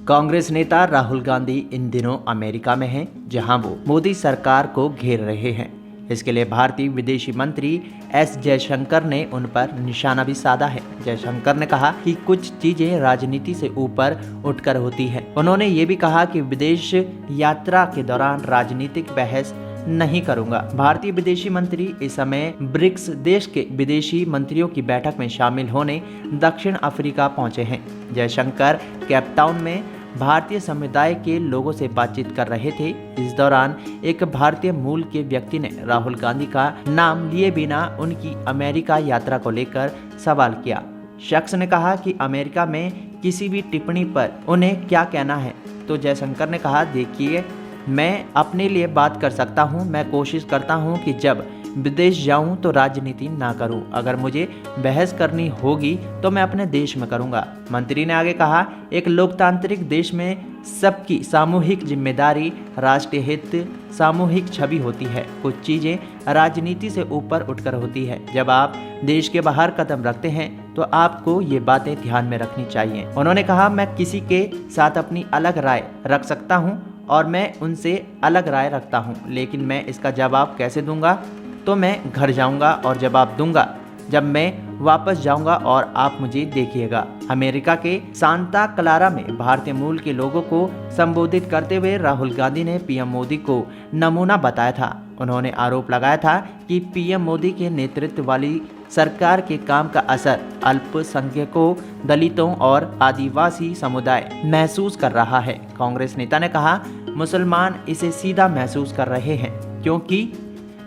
कांग्रेस नेता राहुल गांधी इन दिनों अमेरिका में हैं, जहां वो मोदी सरकार को घेर रहे हैं। इसके लिए भारतीय विदेशी मंत्री एस जयशंकर ने उन पर निशाना भी साधा है। जयशंकर ने कहा कि कुछ चीजें राजनीति से ऊपर उठकर होती हैं। उन्होंने ये भी कहा कि विदेश यात्रा के दौरान राजनीतिक बहस नहीं करूंगा। भारतीय विदेशी मंत्री इस समय ब्रिक्स देश के विदेशी मंत्रियों की बैठक में शामिल होने दक्षिण अफ्रीका पहुंचे हैं। जयशंकर केपटाउन में भारतीय समुदाय के लोगों से बातचीत कर रहे थे। इस दौरान एक भारतीय मूल के व्यक्ति ने राहुल गांधी का नाम लिए बिना उनकी अमेरिका यात्रा को लेकर सवाल किया। शख्स ने कहा कि अमेरिका में किसी भी टिप्पणी पर उन्हें क्या कहना है। तो जयशंकर ने कहा, देखिए, मैं अपने लिए बात कर सकता हूं। मैं कोशिश करता हूं कि जब विदेश जाऊं तो राजनीति ना करूं। अगर मुझे बहस करनी होगी तो मैं अपने देश में करूंगा। मंत्री ने आगे कहा, एक लोकतांत्रिक देश में सबकी सामूहिक जिम्मेदारी, राष्ट्रीय हित, सामूहिक छवि होती है। कुछ चीजें राजनीति से ऊपर उठकर होती है। जब आप देश के बाहर कदम रखते हैं तो आपको ये बातें ध्यान में रखनी चाहिए। उन्होंने कहा, मैं किसी के साथ अपनी अलग राय रख सकता हूँ और मैं उनसे अलग राय रखता हूँ, लेकिन मैं इसका जवाब कैसे दूंगा? तो मैं घर जाऊंगा और जवाब दूंगा जब मैं वापस जाऊंगा और आप मुझे देखिएगा। अमेरिका के सांता क्लारा में भारतीय मूल के लोगों को संबोधित करते हुए राहुल गांधी ने पीएम मोदी को नमूना बताया था। उन्होंने आरोप लगाया था कि पीएम मोदी के नेतृत्व वाली सरकार के काम का असर अल्पसंख्यकों, दलितों और आदिवासी समुदाय महसूस कर रहा है। कांग्रेस नेता ने कहा, मुसलमान इसे सीधा महसूस कर रहे हैं क्योंकि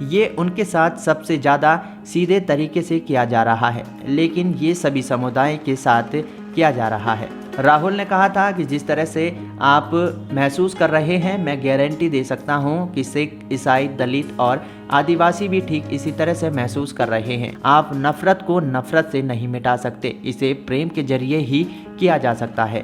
ये उनके साथ सबसे ज़्यादा सीधे तरीके से किया जा रहा है, लेकिन ये सभी समुदाय के साथ किया जा रहा है। राहुल ने कहा था कि जिस तरह से आप महसूस कर रहे हैं, मैं गारंटी दे सकता हूं कि सिख, ईसाई, दलित और आदिवासी भी ठीक इसी तरह से महसूस कर रहे हैं। आप नफरत को नफरत से नहीं मिटा सकते, इसे प्रेम के जरिए ही किया जा सकता है।